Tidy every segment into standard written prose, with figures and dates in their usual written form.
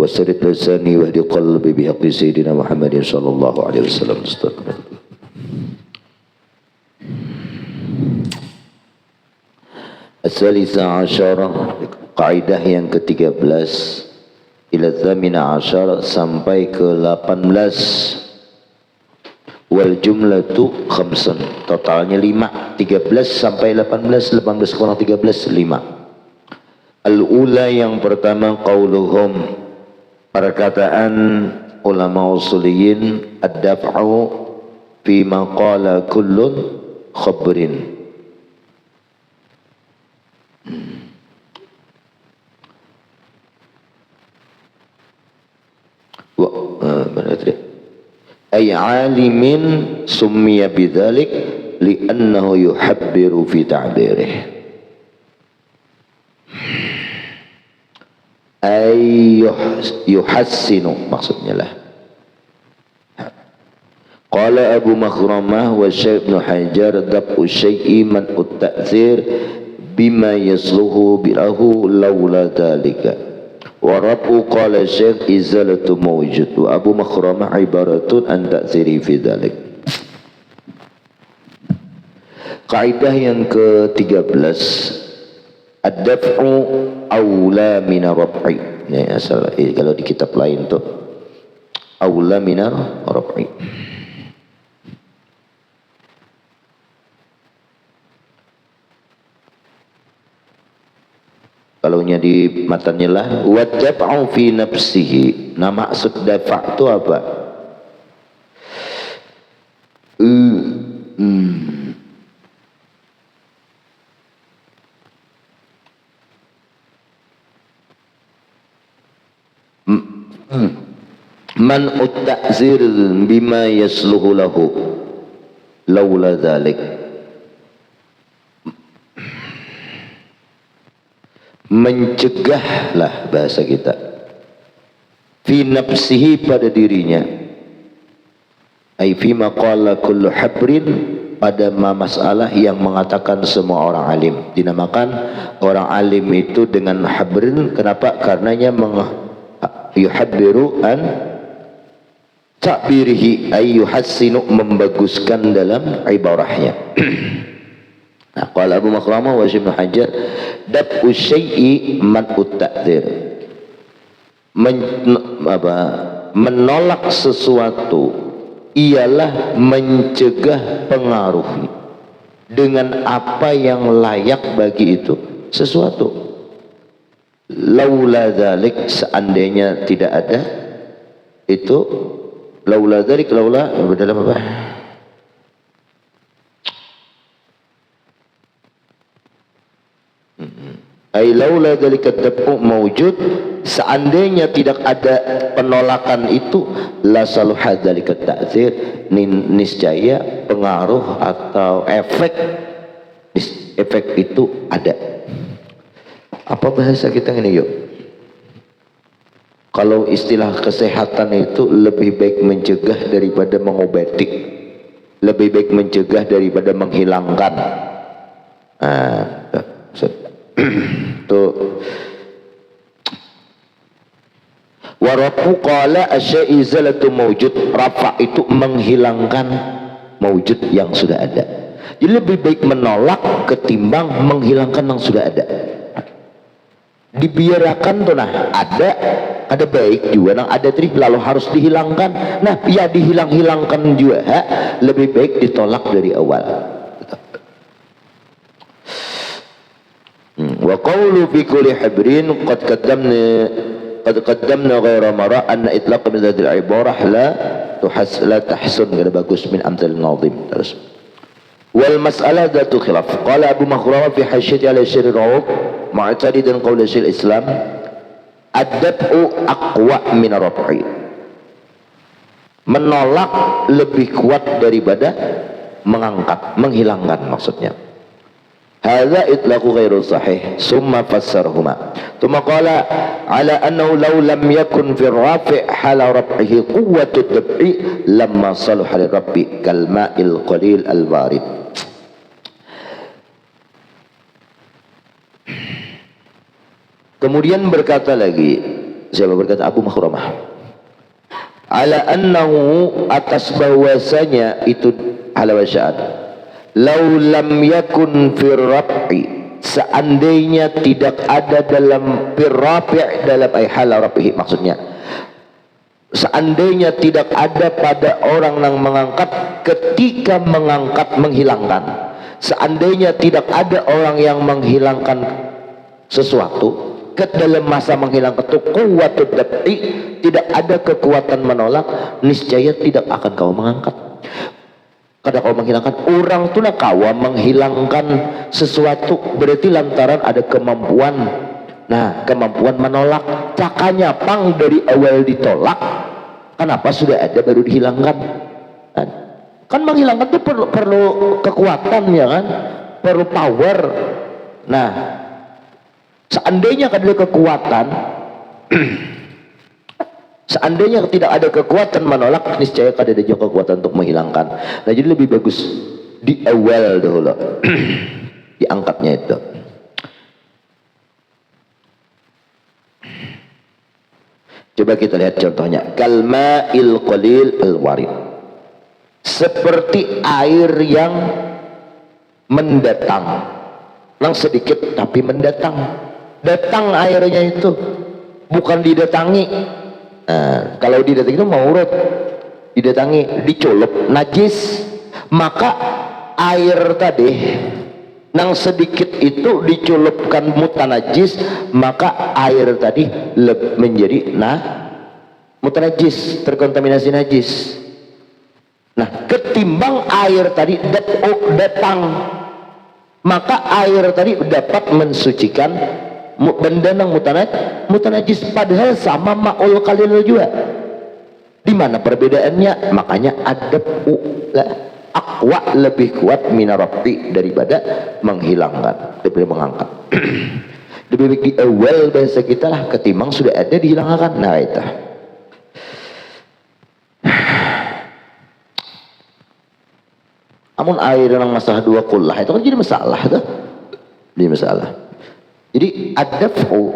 وسدد لساني واهد قلبي بحق سيدنا محمد صلى الله عليه وسلم. As-salisa asyara, kaidah yang ke-13 ila thamina asyara sampai ke 18. Wal jumlatu khamsun, totalnya 5. 13 sampai 18, 18 kurang 13 5. Al-ula, yang pertama, qauluhum, perkataan ulama usuliyin, ad-daf'u fi ma qala kullun khabrin. Ay alimin summiya bidzalik li'annahu yuhabbiru fi ta'birih. Ay yuhassinu, maksudnya lah. Qala Abu Makhramah wa Syekh Ibn Hajar, dab'u syai'i man ut-ta'thir bima yasluhu bi'ahu lawla dhalika. Warabu qala Syekh izalatu mawjud. Wa Abu Makhramah ibaratun an ta'thiri fi dhalik. Kaidah yang ke-13, ad-daf'u awla mina rab'i. Ini asal kalau di kitab lain tuh awla mina rab'i. Kalaunya di matanya lah wadaf'u fi nafsihi. Nah, maksud dafa' itu apa? Man ut-ta'zir bima yasluhu lahu laula dhalik. Mencegahlah, bahasa kita, fi nafsihi, pada dirinya, ay fi maqala kullu habrin, pada masalah yang mengatakan semua orang alim. Dinamakan orang alim itu dengan habrin, kenapa? Karenanya yuhabbiru an ta'birihi, ay yuhassinu, membaguskan dalam ibarahnya. Nah, qala Abu Makhramah wa Syekh Ibn Hajar, dab'u syai'i man ut-ta'thir, menolak sesuatu ialah mencegah pengaruh dengan apa yang layak bagi itu sesuatu. Laula dzalik, seandainya tidak ada itu, laula dzalik, laula dalam apa? Ay laula dzalika ad-daf'u mawjud, seandainya tidak ada penolakan itu, la saluha dzalika at-ta'thir, niscaya pengaruh atau efek itu ada. Apa bahasa kita ini yuk? Kalau istilah kesehatan itu lebih baik mencegah daripada mengobati, lebih baik mencegah daripada menghilangkan. Tuh. Warafu qala asy-syai'i izalatu mawjud, rafa itu menghilangkan mawjud yang sudah ada. Jadi lebih baik menolak ketimbang menghilangkan yang sudah ada. Dibiarkan tuh, nah ada baik juga, nah ada trik lalu harus dihilangkan. Nah, ya hilangkan juga, lebih baik ditolak dari awal. Wa qawlu fi kulli habrin qad qaddamna ghaira mara anna itlaq min hadhihi al-ibarah la tahsun, kada bagus min amthal an-nazim. Terus wal mas'alah dzatu khilaf. Qala Abu Makhramah fi hasyati ala syarh ar-rawd mu'tadidan qaul Syekh Islam, ad-daf'u aqwa min ar-raf'i, menolak lebih kuat daripada mengangkat, menghilangkan maksudnya. Hadza itlaqu ghairu sahih, summa fassarahuma. Tsumma qala ala annahu law lam yakun fi rafi' hala raf'ihi quwwatu ad-daf'i lamma salaha li-rabbi kal ma'il qalil al-barid. Kemudian berkata lagi, Siapa berkata? Abu Makhramah. Ala annahu, atas bahwasanya itu ala wasya'ad, law lam yakun fir raf'i, seandainya tidak ada dalam fir rafi', dalam ay hala raf'i, maksudnya seandainya tidak ada pada orang yang mengangkat ketika mengangkat menghilangkan, seandainya tidak ada orang yang menghilangkan sesuatu ke dalam masa menghilangkan itu kuwatud daf'i, tidak ada kekuatan menolak, niscaya tidak akan kau mengangkat. Kada kau menghilangkan orang tu nak kau menghilangkan sesuatu berarti lantaran ada kemampuan. Nah, kemampuan menolak. Cakanya pang dari awal ditolak, kenapa sudah ada baru dihilangkan? Kan menghilangkan itu perlu kekuatan, ya kan? Perlu power. Nah, seandainya ada kekuatan, seandainya tidak ada kekuatan menolak, niscaya ada juga kekuatan untuk menghilangkan. Nah, jadi lebih bagus di awal dulu diangkatnya itu. Coba kita lihat contohnya. Kalma'il qalil al-warid, seperti air yang mendatang, yang sedikit tapi mendatang. Datang airnya itu, bukan didatangi. Nah, kalau didatangi itu maurud, didatangi, dicolok najis, maka air tadi nang sedikit itu diculupkan mutanajis, maka air tadi menjadi mutanajis, terkontaminasi najis. Nah, ketimbang air tadi datang, maka air tadi dapat mensucikan benda nang mutanajis, padahal sama ma'ul qalil juga. Di mana perbedaannya? Makanya adab aqwa, lebih kuat minarafi daripada menghilangkan, daripada mengangkat. Lebih baik di awal bahasa kita lah, ketimbang sudah ada dihilangkan. Nah, itu amun air yang masalah dua kullah itu kan jadi masalah tuh, jadi masalah. Jadi adab'u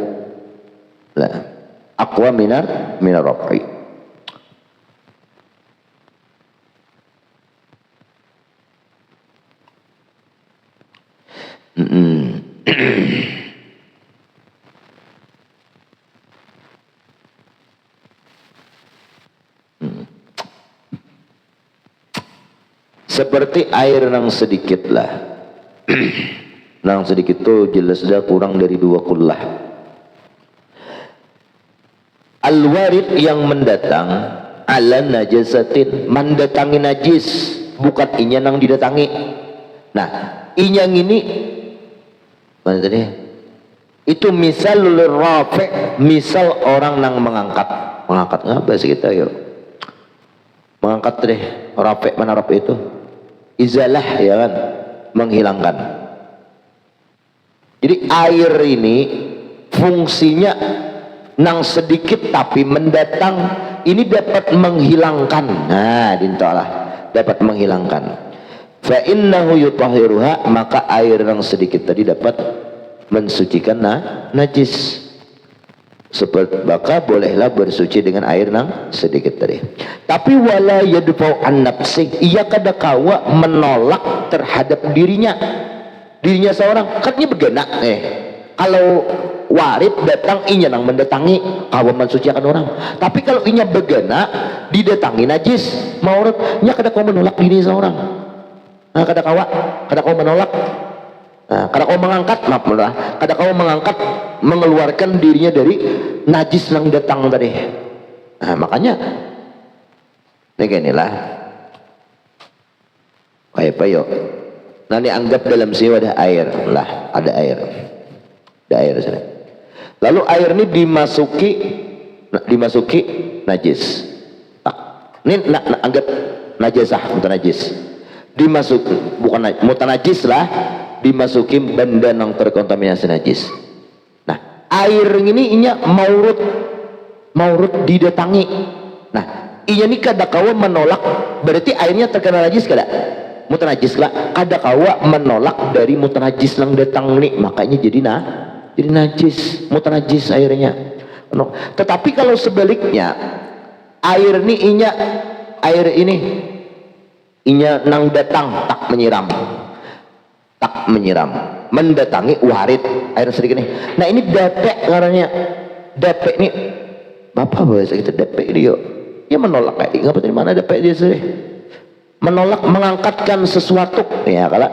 lah aqwa minarafi. Seperti air yang sedikit lah. Nang sedikit tu jelas dah kurang dari dua kullah. Al-warid yang mendatang ala najasatin, mendatangi najis, bukan inya nang didatangi. Nah, inyang ini mana tadi? Itu misal rafi', misal orang nang mengangkat ngapa sih kita yuk? Mengangkat deh, rafi', mana rafi' itu? Izalah, ya kan? Menghilangkan. Jadi air ini fungsinya nang sedikit tapi mendatang, ini dapat menghilangkan. Nah, dintolah dapat menghilangkan. Fa innahu yutahhiruha, maka air yang sedikit tadi dapat mensucikan najis. Seperti maka bolehlah bersuci dengan air yang sedikit tadi. Tapi wala yadfa'u an nafsi, ia kada kawa menolak terhadap dirinya seorang. Katanya begana kalau warid datang inya nang mendatangi kawa mensucikan orang. Tapi kalau inya begana didatangi najis maurud, nya kada kawa menolak diri seorang. Nah, kada kau menolak, nah, kada kau mengangkat, maaf menolak, kada kau mengangkat, mengeluarkan dirinya dari najis yang datang tadi. Nah, makanya beginilah kayak apa yuk, nanti anggap dalam sini ada air lah, ada air sana. Lalu air ini dimasuki najis. Nah, ini anggap najisah, bukan najis. Dimasuk, bukan mutanajis lah, dimasuki benda yang terkontaminasi najis. Nah, air ini inya maurud didatangi. Nah, inya ini kada kawa menolak, berarti airnya terkena najis kada? Mutanajis lah, kada kawa menolak dari mutanajis yang datang nih, makanya jadi najis, mutanajis airnya. Tetapi kalau sebaliknya air ini inya nang datang tak menyiram mendatangi warid air sedikit nih. Nah ini dapek ngarannya. Dapek ini bapak bahasa kita dapek ini yuk ya menolak kayak nggak dari mana dapek dia sendiri menolak mengangkatkan sesuatu ya kalau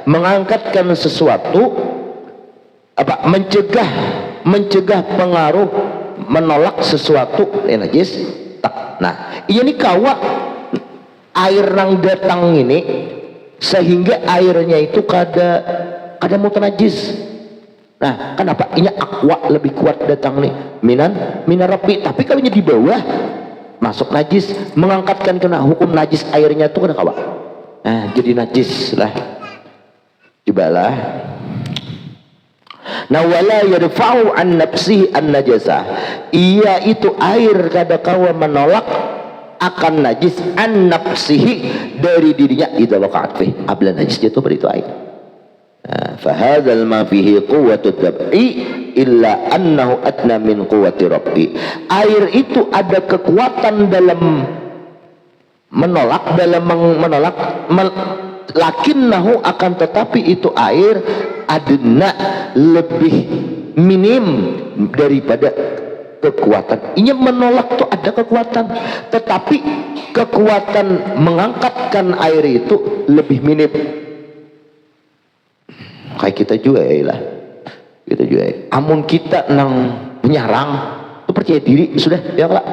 mengangkatkan sesuatu apa mencegah pengaruh menolak sesuatu yang najis tak. Nah ini kawa air yang datang ini sehingga airnya itu kada mutanajis. Nah kenapa ini aqua lebih kuat datang nih minan rapi, tapi kalau di bawah masuk najis mengangkatkan kena hukum najis airnya itu kena kawa. Nah jadi najis lah cobalah. Nah wala yarfa'u an nafsihi an najasah, ia itu air kada kawa menolak akan najis an nafsihi dari dirinya idza waqa'at fi abla najis jatuh pada itu air. Fahadzal ma fihi quwwatu dab'i illa annahu adna min quwwati rabbi. Air itu ada kekuatan dalam menolak lakinnahu akan tetapi itu air adna lebih minim daripada kekuatan. Ini menolak tuh ada kekuatan, tetapi kekuatan mengangkatkan air itu lebih minim. Kayak kita juga ya lah, kita juga amun kita nang menyarang itu percaya diri sudah ya lah,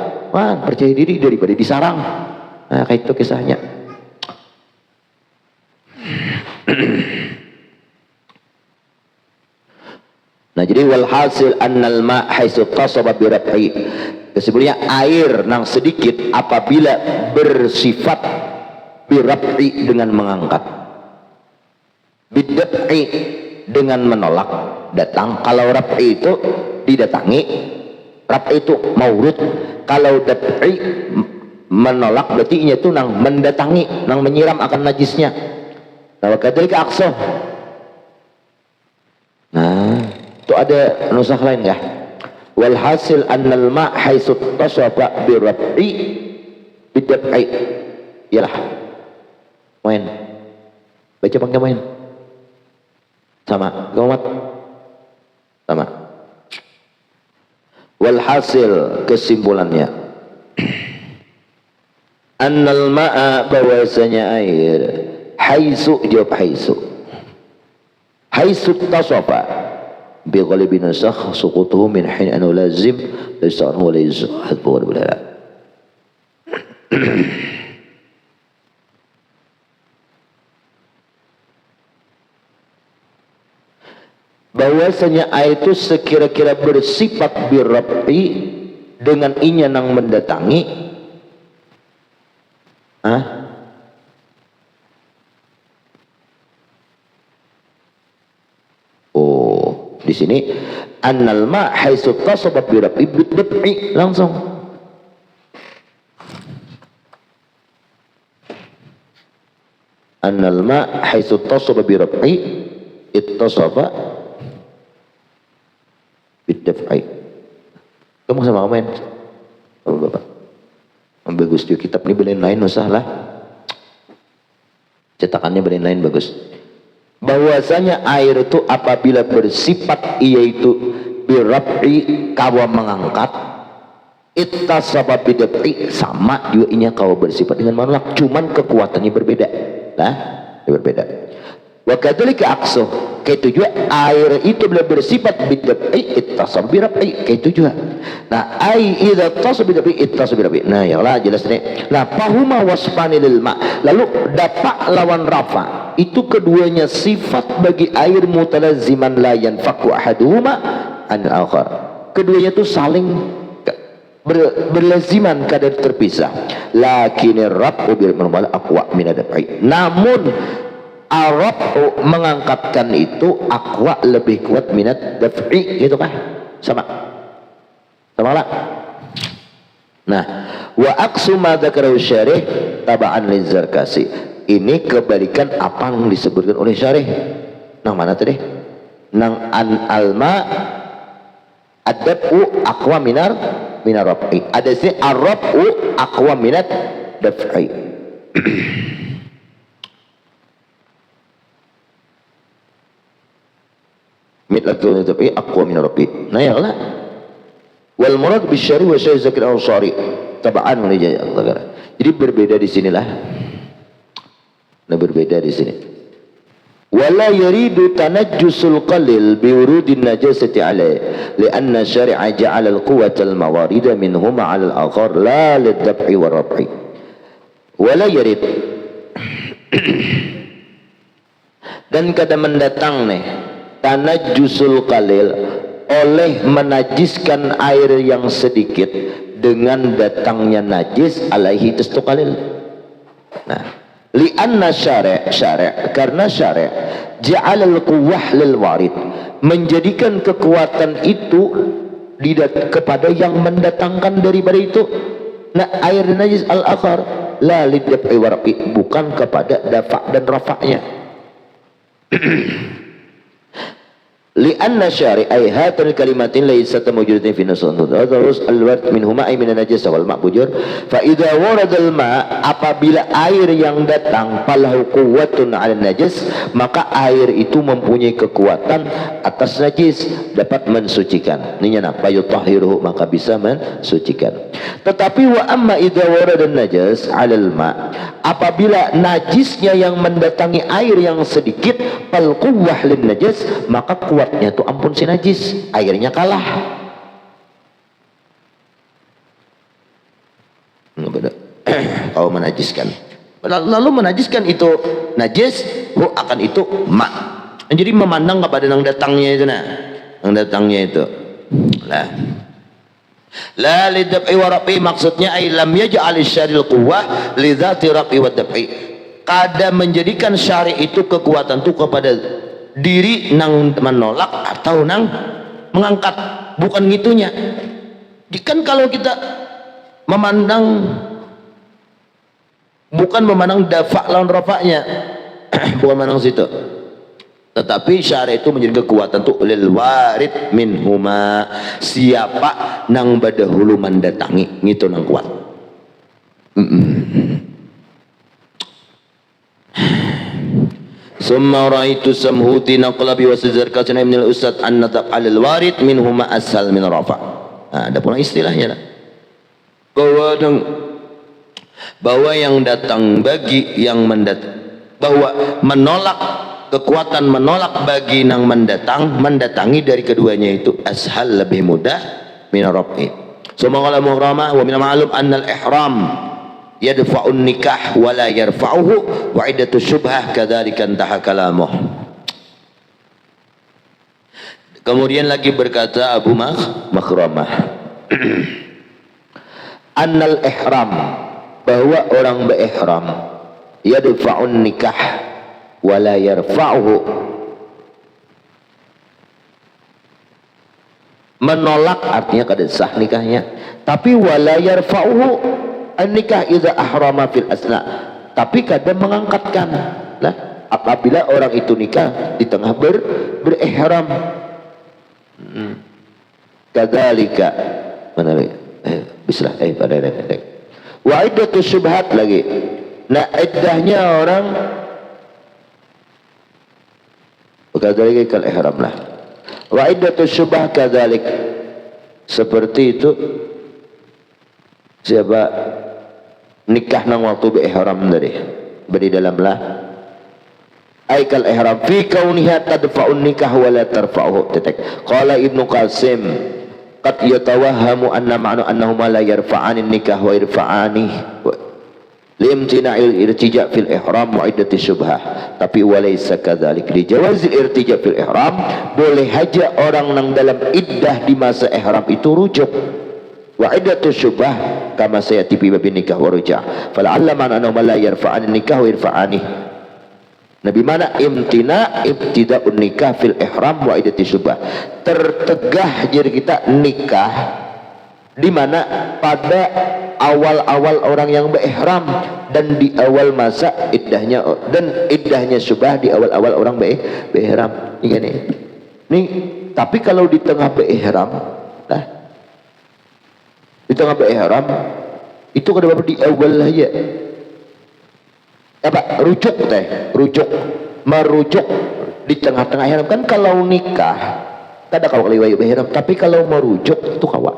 percaya diri daripada disarang. Nah kayak itu kisahnya. Nah jadi walhasil annal ma haitsu qasaba bi raf'i, kesimpulannya air nang sedikit apabila bersifat bi raf'i dengan mengangkat, bidaf'i dengan menolak datang. Kalau raf'i itu didatangi, raf'i itu maurud. Kalau daf'i menolak berarti nya itu nang mendatangi, nang menyiram akan najisnya. Nah kadzalika aqsa. Nah itu ada nusakh lain enggak? Walhasil annal ma haitsu tasaba bi raf'i bidaf'i. Iyalah main baca pakai main sama gamat sama. Walhasil kesimpulannya annal ma'a bahwasanya air haitsu jawab haitsu tasafa bi ghalibi nasakh suqutuhu min hin anu lazim laysa anhu laysa hadbu wa la. Bahwasanya air itu sekira-kira bersifat birrafi dengan inya nang mendatangi. Oh, di sini annal ma haitsu tasaba birrafi bidaf'i langsung. Annal ma haitsu tasaba birrafi ittasaba bidaf'i. Kamu sama komen oh, bapak bagus juga kitab ini belain lain usah lah cetakannya belain lain bagus. Bahwasanya air itu apabila bersifat yaitu biraf'i kawa mengangkat ittasaba bidaf'i sama juga inya kawa bersifat dengan menolak, cuman kekuatannya berbeda lah berbeda. Wa kadzalika aqsa, kayak itu juga air itu bila bersifat bidaf'i ittasab bi raf'i, kayak itu juga. Nah ai idza ittasab bi raf'i ittasab bi raf'i. Nah ya Allah jelas nih. Nah fahuma wasfani lil ma, lalu dafa lawan rafa itu keduanya sifat bagi air mutalazziman la yanfaku ahaduhuma an akhar. Keduanya itu saling berlaziman kadar terpisah. Lakinir raf'u bil marmal aqwa min ad-daf'i. Namun Arab mengangkatkan itu aqwa lebih kuat minat daf'i gitu kah? Sama lah. Nah wa aqsu ma dzakarahu syarih taba'an lizarkasi, ini kebalikan apa yang disebutkan oleh syarih. Nang mana tadi? Nang an alma Ad-daf'u aqwa minar raf'i. Ada sini ar-raf'u aqwa minat daf'i. Mitlatul daf'i aqwa minar raf'i. Nah ya lah. Wal murad bisyari wa syai zakir al-ansari tabaan li Allah. Jadi berbeda di sinilah. Nah berbeda di sini. Wala yuridu tanajjusul qalil biwurudin najasati alaih lianna syari'a ja'ala al-quwwata al-mawarida minhuma 'ala al-akhar la lid-daf'i wa raf'i. Wala yurid dan kada mendatang nih tanajjusul qalil oleh menajiskan air yang sedikit dengan datangnya najis alaihi testu qalil. Nah lianna syari' karena syari' ja'alal quwwah lil warid menjadikan kekuatan itu kepada yang mendatangkan daripada itu. Nah air najis al-akhar la lidaf'i wa raf'i bukan kepada dafa' dan rafa'nya. Lianna syari' ay hatal kalimatin laysat mawjudatin fi nass terus al-ward minhuma ay min an-najasah wal ma'bujur fa idza warada al-ma' apabila air yang datang falahu quwwatun 'ala najas maka air itu mempunyai kekuatan atas najis dapat mensucikan ninya apa yutahhiruhu maka bisa mensucikan. Tetapi wa amma idza warada an-najas 'ala al-ma' apabila najisnya yang mendatangi air yang sedikit fal quwwah lin najas maka kuatnya itu ampun si najis airnya kalah. Kau menajiskan lalu menajiskan itu najis akan itu ma jadi memandang kepada yang datangnya itu yang datangnya itu lah la lidaf'i wa raf'i maksudnya ay lam yaj'al syar'il quwwah li dzati raf'i wa daf'i kada menjadikan syari' itu kekuatan itu kepada diri nang menolak atau nang mengangkat bukan gitunya. Kan kalau kita memandang bukan memandang dafa' lawan rafa'nya bukan memandang situ tetapi syari' itu menjadi kekuatan tuh lil warid minhuma siapa nang badahulu mendatangi gitu nang kuat. Summa ra'aitu samhuti naqla bi wasizar kasana min al-ustad an natab al warid minhuma asal min rafa. Nah, ada pula istilahnya bahwa yang datang bagi yang bahwa menolak kekuatan menolak bagi yang mendatangi dari keduanya itu ashal lebih mudah min rafi. Summa qala muhrama wa min ma'lum anna al-ihram yadfa'un nikah wa la yarfa'uhu wa iddatu syubhah kadzalika intaha kalamuh. Kemudian lagi berkata Abu Makhramah annal ihram bahwa orang berihram yadfa'un nikah wa la yarfa'uhu menolak artinya kada sah nikahnya tapi wa la yarfa'uhu an-nikah idza ahrama fil asna tapi kadang mengangkatkan lah apabila orang itu nikah di tengah berihram. Kadzalika mana bislah pada wa iddatu syubhat lagi. Nah iddahnya orang kadzalika kal ihram lah wa iddatu syubhah kadzalik seperti itu siapa nikah nang waktu ihram tadi beri dalam lah aikal ihram fi kauniha tadfa'un nikah wa la tarfa'uhu tetek qala Ibnu Qasim qad yatawahhamu anna ma'na annahuma la yarfa'ani nikah wa yarfa'ani limtina'il irtija' fil ihram wa iddati syubhah tapi walaysa kadzalik li jawazil irtija' fil ihram boleh saja orang nang dalam iddah di masa ihram itu rujuk wa iddatu syubhah kama sayati fi bab nikah wa rujah fala'alla man annahu la yarfa'ani nikah wa yarfa'ani nabi mana ibtida'un nikah fil ihram wa iddati syubhah tertegah diri kita nikah di mana pada awal-awal orang yang berihram dan di awal masa iddahnya syubhah di awal-awal orang berihram ini. Nih tapi kalau di tengah berihram Kita nggak ihram itu kada apa di awal aja. Apa rujuk teh, rujuk, merujuk di tengah-tengah ihram kan. Kalau nikah kada kalau liwayuk ihram, tapi kalau merujuk itu kawa.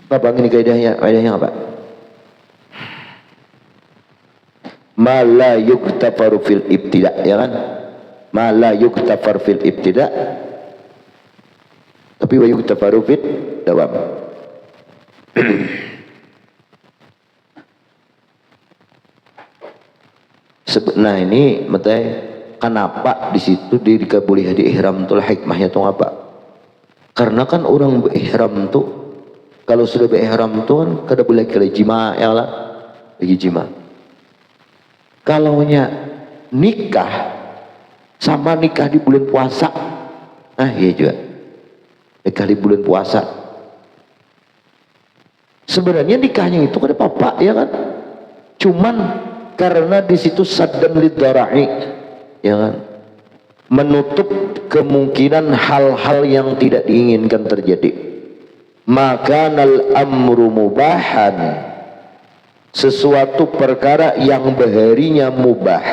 Apa ini kaidahnya apa? Ma la yuktafaru fil ibtida, ya kan? Ma la yuktafar fil ibtida, tapi wa yuktafaru fil dawam. Nah ini matai kenapa di situ boleh di ihram tuh hikmahnya tuh apa? Karena kan orang berihram tuh kalau sudah berihram tuh kan kada boleh kena jima, ya lah, lagi jima. Kalau nya nikah sama nikah di bulan puasa, nah iya juga nikah di bulan puasa. Sebenarnya nikahnya itu kada apa-apa, ya kan? Cuman karena di situ saddan lidara'i, ya kan? Menutup kemungkinan hal-hal yang tidak diinginkan terjadi. Maka nal amru mubahan, sesuatu perkara yang baharinya mubah,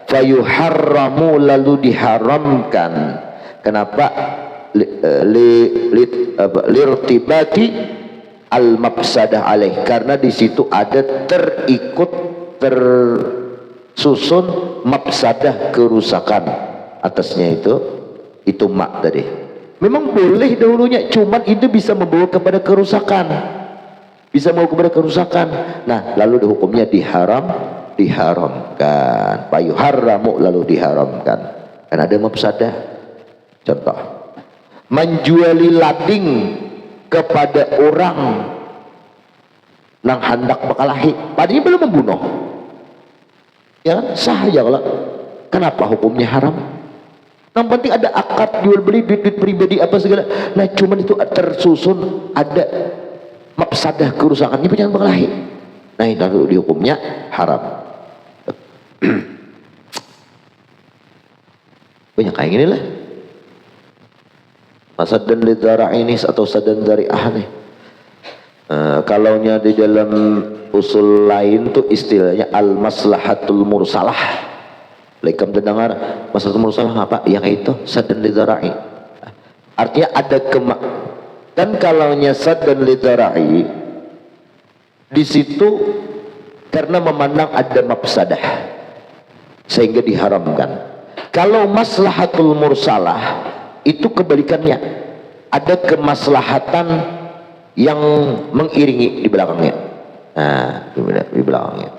fayuharramu lalu diharamkan. Kenapa? Lirtibati al-mafsadah alaih, karena di situ ada tersusun mafsadah, kerusakan atasnya itu mak tadi. Memang boleh dahulunya, cuman itu bisa membawa kepada kerusakan, bisa membawa kepada kerusakan. Nah lalu hukumnya diharamkan, payuharramu lalu diharamkan karena ada mafsadah. Contoh, menjuali lading kepada orang nang hendak bakalahi, padahal belum membunuh, ya kan? Sah ya kalau. Kenapa hukumnya haram? Yang penting ada akad jual beli, duit pribadi apa segala. Nah cuman itu tersusun ada mafsadah, kerusakan, ini jangan bakalahi. Nah itu di hukumnya haram. Banyak kayak gini lah. Saddan lidara ini atau saddan dari'ah nih. Kalaunya di dalam usul lain tuh istilahnya al-maslahatul mursalah. Lekam terdengar maslahatul mursalah apa? Yang itu saddan lidara'i. Artinya ada kan kalaunya saddan lidara'i di situ karena memandang ada mafsadah sehingga diharamkan. Kalau maslahatul mursalah itu kebalikannya, ada kemaslahatan yang mengiringi di belakangnya. Nah, di belakangnya.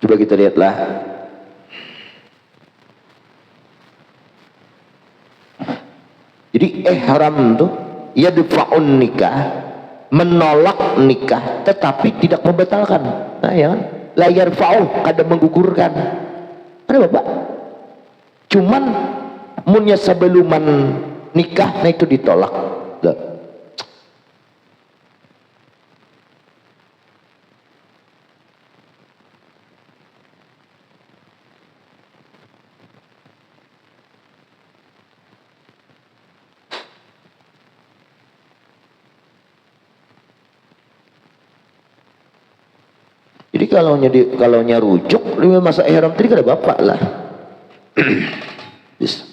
Coba kita lihatlah. Jadi ihram tuh yadfa'un nikah, menolak nikah tetapi tidak membatalkan. Nah ya kan, la yarfa'u, kada menggugurkan. Ada Bapak? Cuman munnya sebeluman nikah, nah itu ditolak. Loh. Jadi kalaunya rujuk lima masa ihram tadi kada bapak lah. Bisa.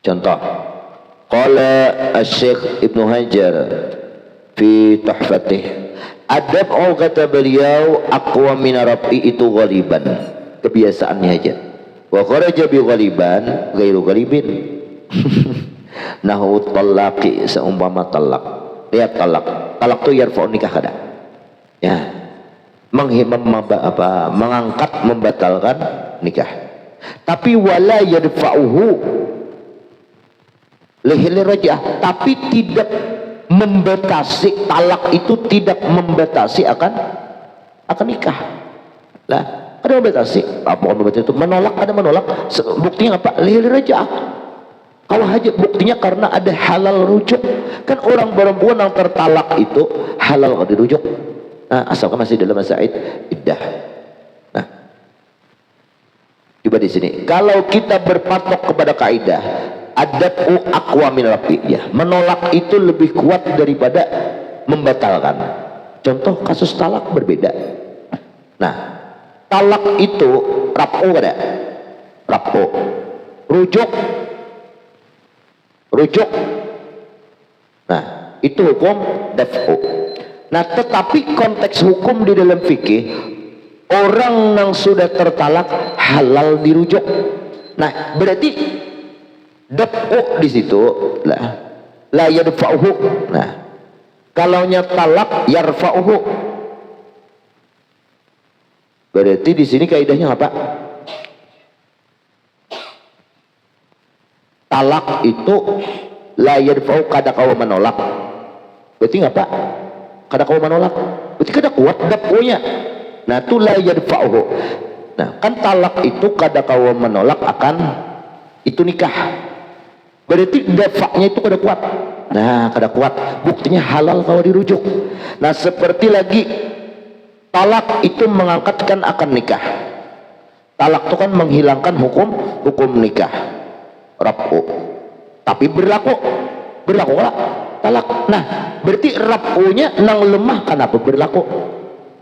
Contoh, qala Asy-Syaikh Ibnu Hajar fi Tuhfatih, adab kata beliau aqwa min rafi itu ghaliban, kebiasaannya aja. Wa kharaja bi ghaliban ghairu ghalibin. Nahu talaqi, seumpama talak. Lihat talak tu yarfa'u nikah kada. Ya. Mengangkat, membatalkan nikah. Tapi wala yadfa'uhu lihil raj'ah, tapi tidak membatasi, talak itu tidak membatasi akan nikah. Lah, Ada membatasi, bukan membatasi itu menolak, ada menolak. Buktinya apa? Lihil raja'ah. Kalau haji buktinya karena ada halal rujuk. Kan orang perempuan yang tertalak itu halal kalau dirujuk. Nah, asalkan masih dalam masa iddah. Nah, coba di sini. Kalau kita berpatok kepada kaidah adatu aqwa min rafi'iyah, menolak itu lebih kuat daripada membatalkan. Contoh kasus talak berbeda. Nah, talak itu rafu ada, rafu, rujuk. Nah, itu hukum daf'u. Nah, tetapi konteks hukum di dalam fikih, orang yang sudah tertalak halal dirujuk. Nah, berarti daf'u di situ la yadfa'uhu. Nah, kalaunya talak yarfa'uhu. Berarti di sini kaidahnya apa? Talak itu la yadfa'u, kada kau menolak. Berarti ngapa? Kada kau menolak. Berarti kada kuat daf'unya. Nah, itu la yadfa'uhu. Nah, kan talak itu kada kau menolak akan itu nikah. Berarti dafa'nya itu kada kuat. Nah, kada kuat. Buktinya halal kalau dirujuk. Nah, seperti lagi talak itu mengangkatkan akan nikah. Talak itu kan menghilangkan hukum nikah. Rafu, tapi berlaku lah talak. Nah, berarti rafunya nang lemah kenapa berlaku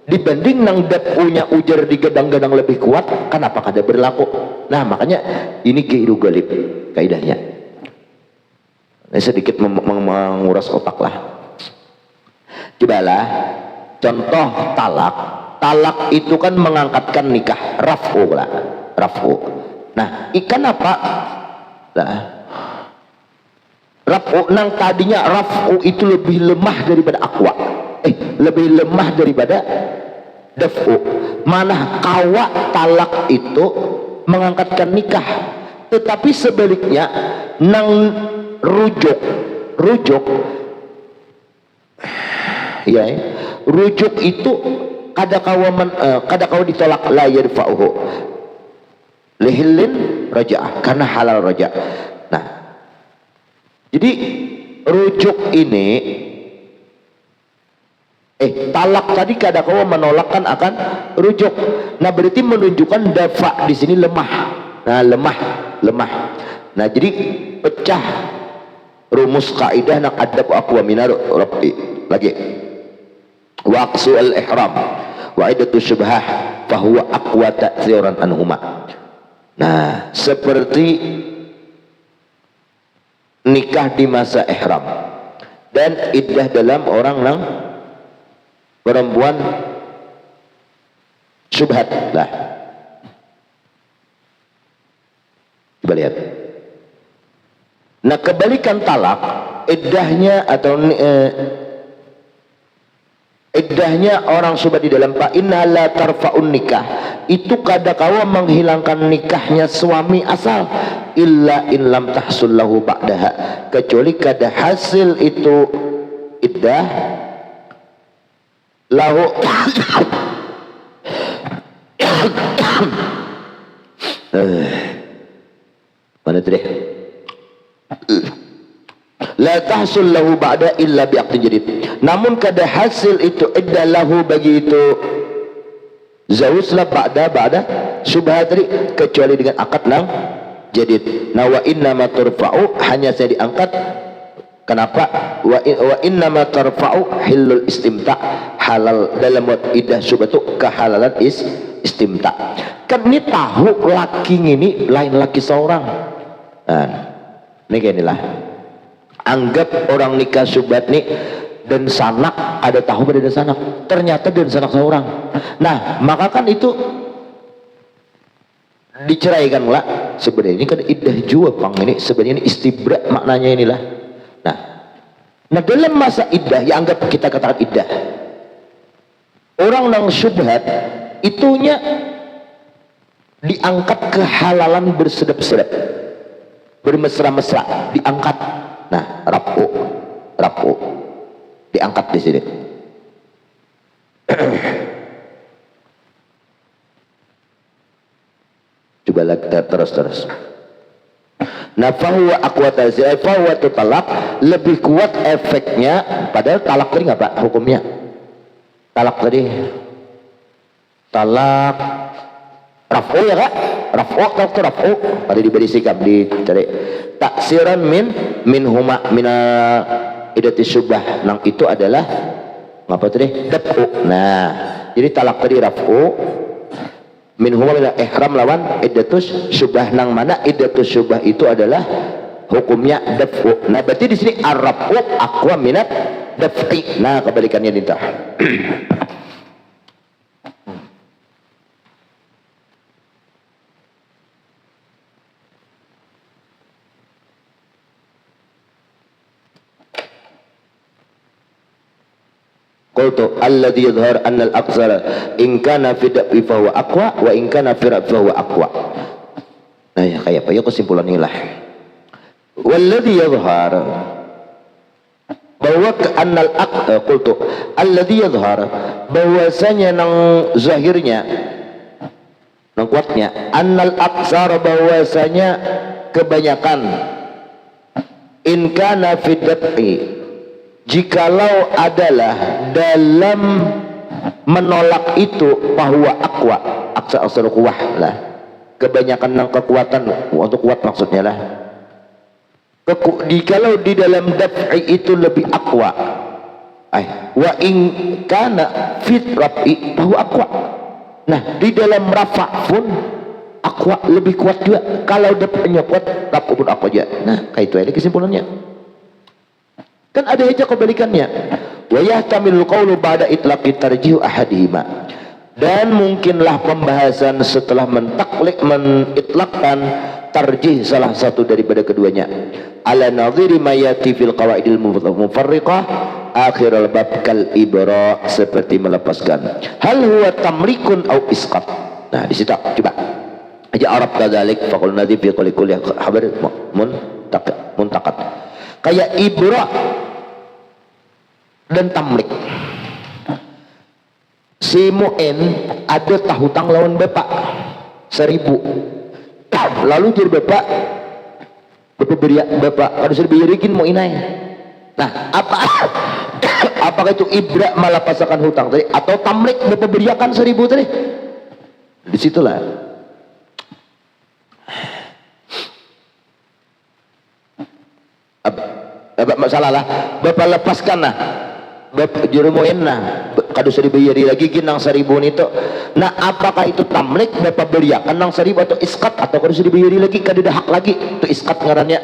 dibanding nang daf'unya ujar digadang-gadang lebih kuat, kenapa kada berlaku? Nah, makanya ini gairu galib kaidahnya. Ini sedikit menguras otak lah. Cobalah contoh talak itu kan mengangkatkan nikah, rafu. Nah, ikan apa? Nah, rafu nang tadinya rafu itu lebih lemah daripada aqwa, lebih lemah daripada daf'u. Mana kawa talak itu mengangkatkan nikah, tetapi sebaliknya nang rujuk itu kada kawa ditolak la yarfa'uhu lihilin raja'ah, karena halal raja'. Nah, jadi rujuk ini talak tadi kada kau menolakkan akan rujuk. Nah, berarti menunjukkan dafa di sini lemah. Nah, lemah. Nah, jadi pecah rumus kaidah nak adab aqwa minar rabbi lagi. Waqsu al-ihram wa idatu syubhah fahuwa aqwa ta'thiran anhuma. Nah, seperti nikah di masa ihram dan iddah dalam orang yang perempuan syubhat lah. Coba lihat. Nah, kebalikan talak, iddahnya atau iddahnya orang syubhat di dalam fa inna la tarfa'un nikah, itu kada kawa menghilangkan nikahnya suami asal illa in lam tahsul lahu ba'daha, kecuali kada hasil itu iddah lahu mana tadi la tahsul lahu ba'da illa bi'aqdin jadid, namun kada hasil itu iddah lahu bagi itu zawuslah ba'da syubhat tadi, kecuali dengan akad lang jadid. Nah, wa inna ma turfa'u, hanya saya diangkat. Kenapa? Wa inna ma turfa'u hilul istimta', halal dalam iddah syubhat itu kehalalan istimta'. Kan ini tahu laki ini lain laki seorang. Nah, ini kayak inilah. Anggap orang nikah syubhat nih dan sanak, ada tahu beda sanak, ternyata dan sanak seorang. Nah, maka kan itu diceraikan lah. Sebenarnya ini kan iddah jua pang, ini sebenarnya ini istibra maknanya inilah. Nah, dalam masa iddah, ya anggap kita katakan iddah, orang nang syubhat itunya diangkat kehalalan bersedap-sedap, bermesra-mesra, diangkat. Nah, rafu diangkat di sini. Coba lagi terus. Nah, fahuwa aqwa tazil, fahuwa itu talak lebih kuat efeknya. Padahal talak tadi nggak Pak hukumnya? Talak tadi talak raf'u ya Kak? Raf'u ada diberi sikap dicari taksiran min huma mina idati syubah. Nang itu adalah apa tadi? Daf'u. Nah, jadi talak tadi raf'u min huma mina ihram lawan iddatus syubah. Nang mana iddatus syubah itu adalah hukumnya daf'u. Nah, berarti di sini ar-raf'u aqwa minat daf'i. Nah, kebalikannya nitah. Qultu alladhi yadhhar anna al-aqsara in kana fi daf'i fa huwa aqwa wa in kana fi raf'i fa huwa aqwa. Nah, ya kayak apa ya kesimpulan inilah. Walladhi yadhhar bahwa annal qultu alladhi yadhhar bahwasanya nang zahirnya nang kuatnya annal aqsara bahwasanya kebanyakan in kana fi daf'i jikalau adalah dalam menolak itu bahwa aqwa aksar kuwah lah, kebanyakan nang kekuatan untuk kuat maksudnya lah. Jikalau di dalam daf'i itu lebih aqwa, wa in kana fit raf'i bahwa aqwa. Nah, di dalam rafa' pun aqwa lebih kuat juga. Kalau daf'nya kuat, raf'u pun aqwa juga. Nah, kayak itu aja kesimpulannya. Kan ada aja kebalikannya. Wa yahtamilul qawlu ba'da itlaqi tarjih ahadihima. Dan mungkinlah pembahasan setelah menitlaqkan tarjih salah satu daripada keduanya. Ala nadhiri ma yati fil qawaidil mufarriqah akhir al-bab kal ibra, seperti melepaskan. Hal huwa tamlikun au isqat. Nah, di situ coba. Aja Arab kadzalik faqul nadhi fi qawli kulli khabar muntaqat. Kayak ibra dan tamlik. Si Mu'in ada tahutang lawan bapak 1.000. Lalu jadi bapak beri bapak harus diberikin Mu'inai. Nah, apakah itu ibra malah pasakan hutang tadi atau tamlik bapak beriakan 1.000 tadi? Disitulah masalah lah. Bapak lepaskan nah, bapak jurumuin nah, kadu dibayari lagi ginang 1.000 itu. Nah, apakah itu tamlik bapak beriakan nang 1.000 atau iskat, atau kadu dibayari lagi kadu hak lagi itu iskat ngarannya.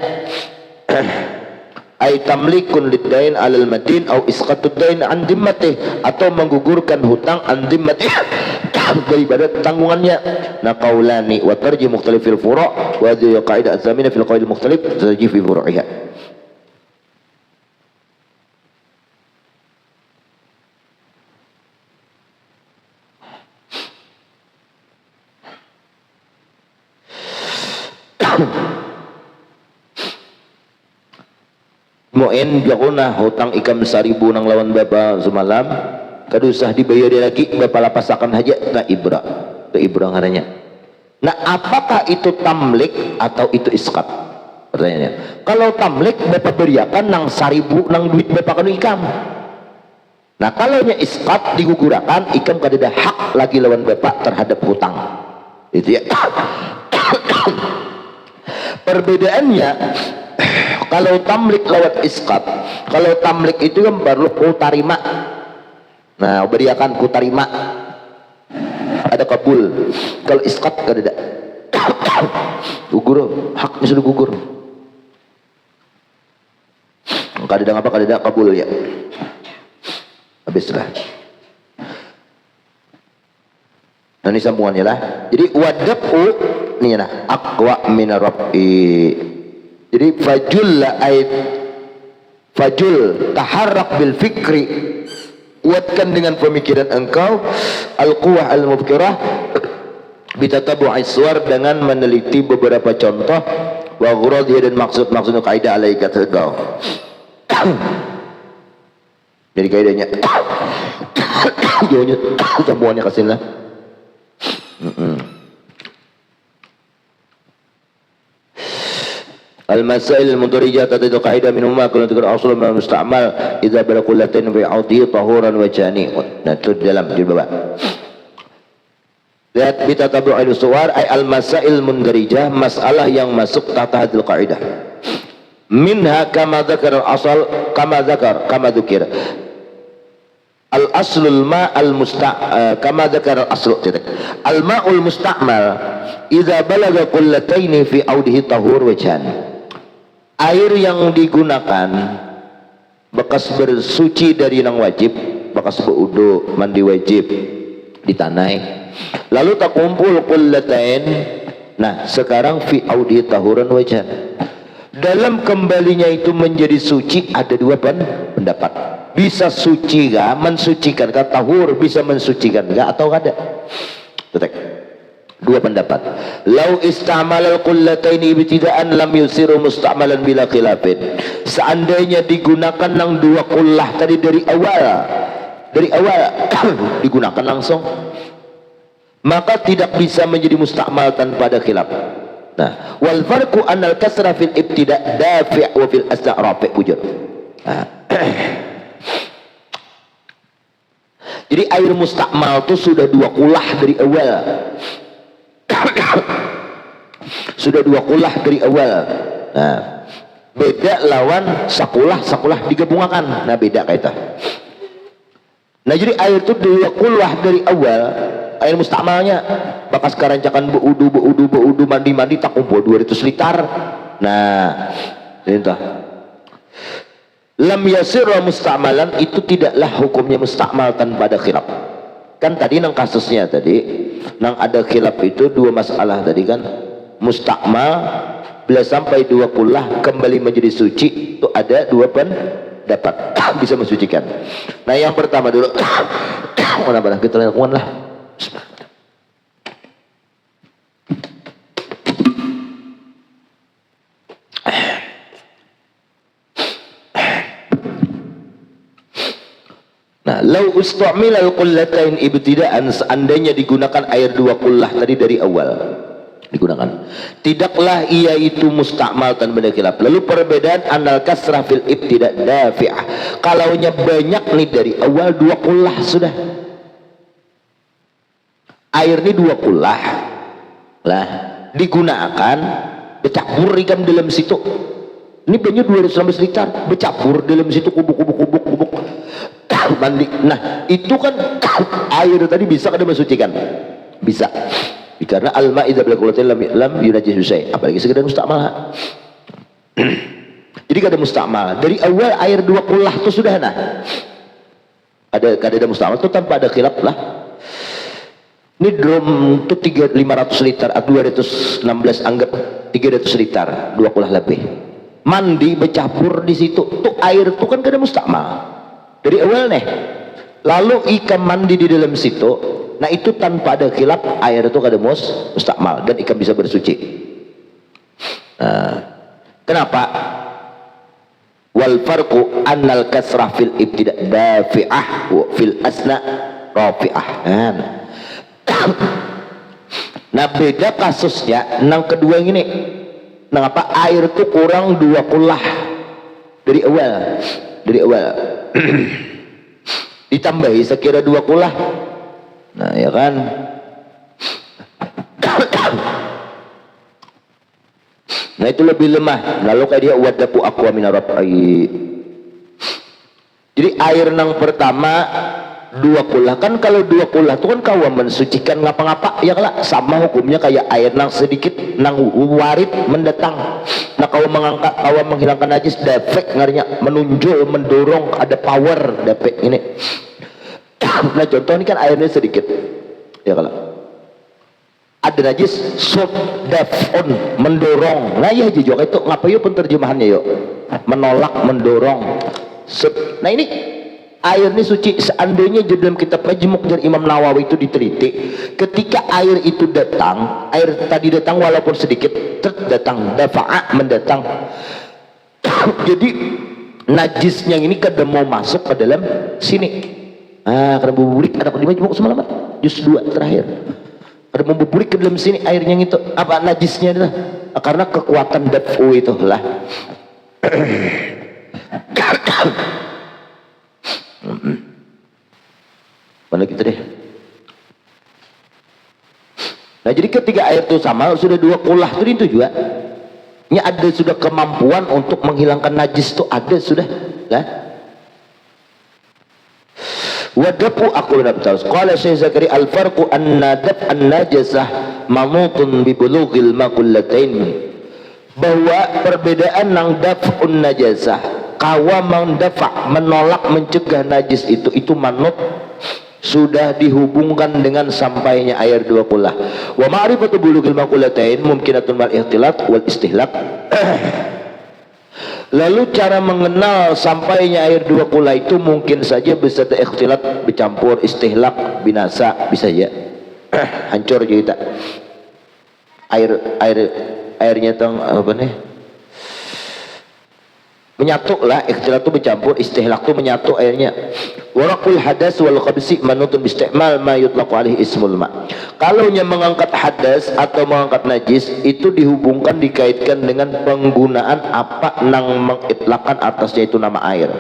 Ay tamlikun liddain alal madin au isqatud dain an dimmatih, atau menggugurkan hutang an dimmatih daripada tanggungannya. Nah, qaulani wa tarjih mukhtalif fil furu' wa hadhihi qaidah azamina fil qawaid mukhtalif tarjih fi furu'iha. Mu'in biakuna hutang ikam 1.000 nang lawan bapak semalam kadusah dibayar lagi bapak lapasakan haja. Nah, ibra itu ibra ngarannya. Nah, apakah itu tamlik atau itu iskat? Pertanyaannya, kalau tamlik bapak beriakan nang 1.000 nang duit bapak kan ikam. Nah, kalau nya iskat digugurakan ikam kada ada hak lagi lawan bapak terhadap hutang itu ya. Perbedaannya kalau tamlik lawan iskat, kalau tamlik itu kan baru kutarima. Nah, beriakan kutarima ada kabul. Kalau iskat kada ada. Gugur, haknya sudah gugur. Kada ada apa, kada ada kabul ya. Habislah. Nah, ini sambungannya lah. Jadi wadabu nih nah aqwa min rab'i. Jadi fajul taharrak bil fikri, kuatkan dengan pemikiran engkau al-quwah al-mubkirah bitatabu'i suwar, dengan meneliti beberapa contoh wa ghuradihi, dan maksud kaidah alaika tegau. Jadi kaidahnya jauhnya sambungannya kasih lah. Al-masail al-mudarijah tadidu qa'idah minumma kalau tukar asal musta'mal idza balaqullatin fi 'audi tahuran wa jani. Nah, itu dalam di bawah. Lihat bitatabu'il suwar ay al-masail mundarijah, masalah yang masuk tahta hadil qa'idah. Minha kama dzakar al-asal kama dzukir. Al-aslul ma kama dzakar al-asl al-ma'ul musta'mal idza balaga qullataini fi audihi tahur wajan. Air yang digunakan bekas bersuci dari yang wajib, bekas berwudu, mandi wajib di tanah, lalu tak kumpul qullatain. Nah, sekarang fi audihi tahuran wajan, dalam kembalinya itu menjadi suci ada dua pendapat. Bisa suci gak? Mensucikan gak? Tahur bisa mensucikan gak? Atau ada? Tetek. Dua pendapat. Lau istamal al-qullataini ibtida'an lam yusiru musta'malan bila khilafin. Seandainya digunakan yang dua kullah tadi dari awal digunakan langsung, maka tidak bisa menjadi musta'mal tanpa ada khilaf. Nah, wal farqu anna al-kasra fil ibtida' dafi' wa fil asna' rafi' wujud. Jadi air mustakmal itu sudah dua kulah dari awal. Sudah dua kulah dari awal. Nah, beda lawan sakulah digabungkan. Nah, beda kaita. Nah, jadi air itu dua kulah dari awal. Air mustakmalnya bakas karancakan beudu mandi tak kumpul 200 liter. Nah, entah. Lam yasirra musta'malan itu tidaklah hukumnya mustakmal tanpa ada khilaf. Kan tadi nang kasusnya tadi nang ada khilaf itu dua masalah tadi kan. Mustakmal bila sampai dua kullah kembali menjadi suci itu ada dua pendapat bisa mensucikan. Nah, yang pertama dulu mana kita lakukan lah. Nah, lau ustamil al-qullatain ibtida'an, seandainya digunakan air dua kullah tadi dari awal digunakan, tidaklah ia itu mustakmal tanpa khilaf. Lalu perbedaan anal kasrah fil ibtida' dafi'ah, kalaunya banyak nih dari awal dua kullah sudah. Air ini dua kullah lah digunakan bercampur ikan dalam situ. Ini banyak 216 liter bercampur dalam situ kubuk mandi. Nah, itu kan air tadi bisa kada mensucikan? Bisa. Karena al-ma' idza balaghatil lam yunajjis syai', apalagi sekedar mustakmal. Jadi kada mustakmal. Dari awal air dua kullah itu sudah nah. Kada mustakmal itu tanpa ada khilaf lah. Ini drum itu 500 liter, 216 anggap 300 liter, dua kullah lebih. Mandi bercampur di situ. Tuh air itu kan kada mustakmal. Dari awal nih, lalu ikan mandi di dalam situ, nah itu tanpa ada khilaf air itu kada mustakmal dan ikan bisa bersuci. Nah, kenapa? Wal farqu annal kasrah fil ibtida' dafi'ah wa fil asna rafi'ah. Nah, beda kasusnya nang kedua ini. Nang apa? Air itu kurang dua kullah dari awal. Ditambahi sekira dua kullah. Nah, ya kan. Nah, itu lebih lemah. Lalu kayak dia wadaku aqwa min rabai. Jadi air nang pertama dua kullah, kan kalau dua kullah itu kan kawa mensucikan ngapa-ngapa ya kala, sama hukumnya kayak air nang sedikit nang warid mendatang. Nah, kawa mengangkat, kawa menghilangkan najis, defek ngarinya, menunjuk, mendorong, ada power defek ini. Nah, contoh ini kan airnya sedikit ya kala, ada najis, sub dafon, mendorong. Nah, ya juga itu ngapa yuk penterjemahannya yuk, menolak, mendorong. Nah, ini air ini suci. Seandainya di dalam kitab Majmu' dari Imam Nawawi itu diteliti, ketika air itu datang, air tadi datang walaupun sedikit, datang dafa'a, mendatang. Jadi najisnya ini kada mau masuk ke dalam sini. Karena buburik ada di Majmu' semalam juz 2 terakhir. Kada mau buburik ke dalam sini airnya itu apa najisnya itu. karena kekuatan daf'u itulah. Mana kita deh. Nah jadi ketika air itu sama, sudah dua kulah itu juga. Ini ada sudah kemampuan untuk menghilangkan najis itu ada sudah. Lah. Wadapu aku nabtas. Qala Syekh Zakaria al-farqu anna daf an-najasah mamutun bi bulughil maqullatain. Bahwa perbedaan nang daf'un najasah, kawa mendafa menolak mencegah najis itu manut sudah dihubungkan dengan sampainya air dua kulah. Wa ma'rifatu bulughil maqullatain mumkinatun mal ihtilat wal istihlak. Lalu cara mengenal sampainya air dua kulah itu mungkin saja bisa ikhtilat, bercampur, istihlak, binasa, bisa ya. Hancur juga tak. Airnya tong apa nih? Menyatu lah, ikhtilat itu bercampur, istihlak itu menyatu airnya. Waraqul hadas wal khabsi manutun bisti'mal ma yutlaqu alaihi ismul ma. Kalau mengangkat hadas atau mengangkat najis itu dihubungkan, dikaitkan dengan penggunaan apa nang mengitlakan atasnya itu nama air.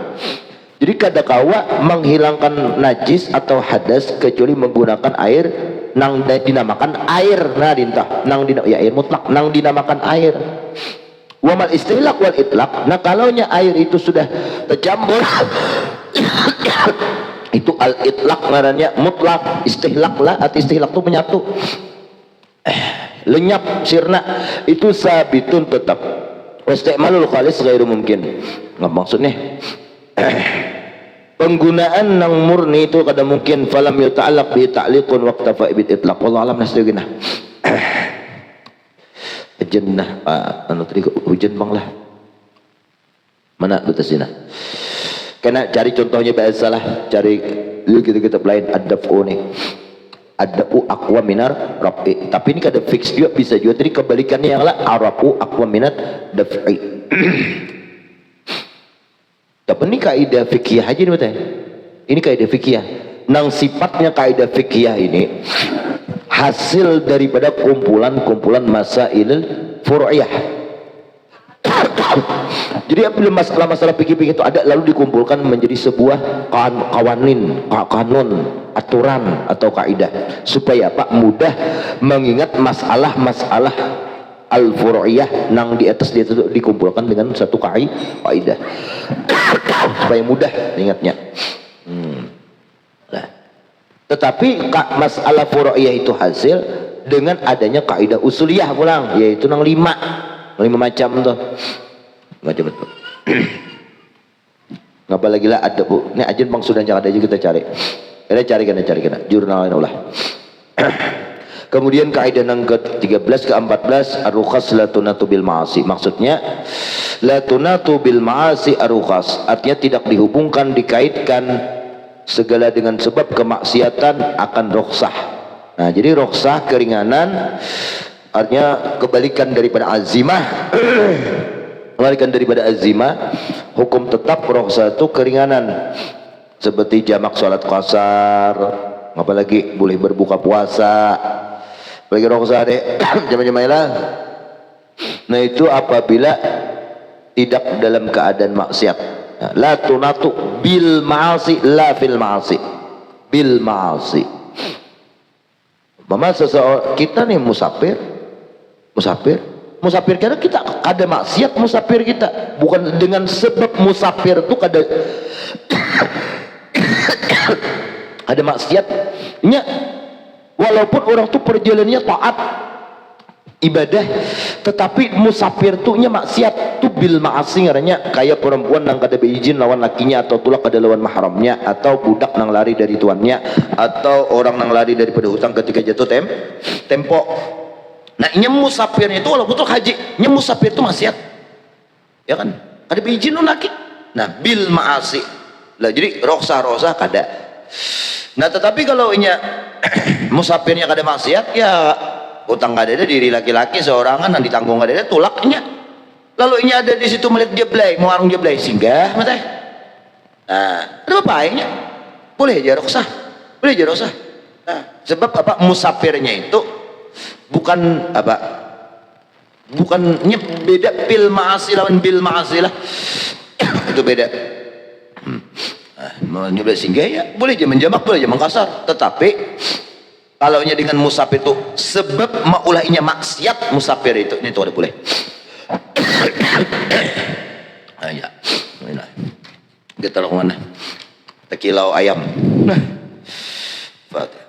Jadi kadakawa menghilangkan najis atau hadas kecuali menggunakan air nang dinamakan air. Nah dintah nang ya air mutlak nang dinamakan air. Wamal istihlak wal itlaq. Nah kalaunya air itu sudah tercampur itu al itlaq ngarannya mutlak, istihlak lah atau istihlak itu menyatu, lenyap sirna itu sabitun tetap. Istimalul khalis ghairu mungkin. Nggak maksudnya penggunaan nang murni itu kada mungkin. Falam yata'allaq bi ta'liqun waqtafa bi itlaq. Wallahu alam nasdugina. Jannah anu tadi hujan bang lah mana betasina kena cari contohnya biasalah cari kita lain ad-daf'u nih ad-daf'u aqwa minar rafi tapi ini kada fix juga bisa juga tadi kebalikannya yang lah arafu aqwa minat daf'i tapi ini kaidah fikih aja nih betul ini kaidah fikih nang sifatnya kaidah fikih ini hasil daripada kumpulan-kumpulan masail furu'iyah. Jadi apabila masalah-masalah fikih itu ada lalu dikumpulkan menjadi sebuah kanun, aturan atau kaidah supaya Pak mudah mengingat masalah-masalah al-furu'iyah nang di atas dia itu dikumpulkan dengan satu kaidah supaya mudah ingatnya. Tetapi masalah furu'iyah itu hasil dengan adanya kaidah usuliyah pulang, yaitu nang lima macam tuh. Macam itu. Ngapa lagi lah ada bu? Ini ajen bang sudah jangan aja kita cari. Kita cari jurnal ulah. Kemudian kaidah nang ke-13 ke-14 ar-rukhas la tunatu bil ma'asi. Maksudnya la tunatu bil ma'asi ar-rukhas. Artinya tidak dihubungkan, dikaitkan segala dengan sebab kemaksiatan akan rukhsah. Nah, jadi rukhsah keringanan artinya kebalikan daripada azimah. Kebalikan daripada azimah, hukum tetap rukhsah itu keringanan. Seperti jamak salat qasar, apalagi boleh berbuka puasa. Apalagi rukhsah deh, jamaah lah. Nah, itu apabila tidak dalam keadaan maksiat. La tunatu bil ma'asi la fil ma'asi bil ma'asi. Mama seseorang kita nih musafir karena kita ada maksiat musafir kita bukan dengan sebab musafir itu kada ada maksiatnya walaupun orang tuh perjalanannya taat ibadah tetapi musafir tuh nya maksiat tuh bil ma'asi ngarannya kayak perempuan nang kada beizin lawan lakinya atau tulak kada lawan mahramnya atau budak nang lari dari tuannya atau orang nang lari daripada hutang ketika jatuh tempo. Nah nya musafirnya itu walaupun tuh haji nya musafir itu maksiat ya kan kada beizin laki. Nah bil ma'asi lah jadi roksah kada. Nah tetapi kalau nya musafirnya kada maksiat ya utang kada ada diri laki-laki seorangan yang ditanggung kada ada tulaknya lalu ini ada di situ melihat jeblay mau warung jeblay singgah mata nah ada apa aingnya boleh aja rukhsah nah sebab apa musafirnya itu bukan apa bukan beda bil ma'asi lawan bil ma'asi lah. Itu beda. Menyebut singgah ya boleh aja menjamak, boleh aja mengkasar, tetapi kalau dengan musafir itu sebab maulainya maksiat musafir itu ini tuh ada boleh. Ya, kita lakukan tekilau ayam. Fatihah.